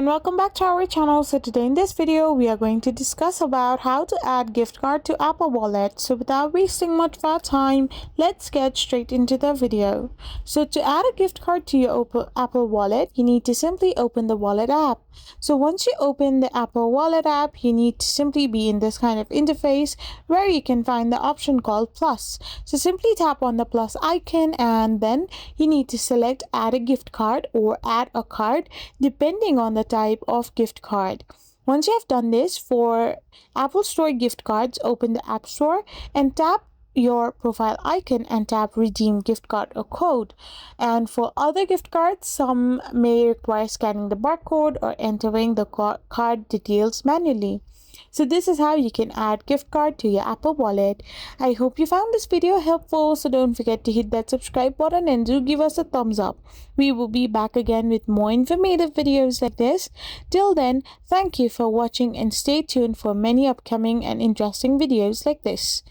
and welcome back to our channel. So today in this video we are going to discuss about how to add gift card to Apple Wallet. So without wasting much of our time, let's get straight into the video. So to add a gift card to your Apple Wallet, you need to simply open the Wallet app. So once you open the Apple Wallet app, you need to simply be in this kind of interface where you can find the option called plus. So simply tap on the plus icon and then you need to select add a gift card or add a card depending on the type of gift card. Once you have done this, for Apple Store gift cards, open the App Store and tap your profile icon and tap redeem gift card or code. And for other gift cards, some may require scanning the barcode or entering the card details manually. So this is how you can add gift card to your Apple Wallet. I hope you found this video helpful, so don't forget to hit that subscribe button and do give us a thumbs up. We will be back again with more informative videos like this. Till then, thank you for watching and stay tuned for many upcoming and interesting videos like this.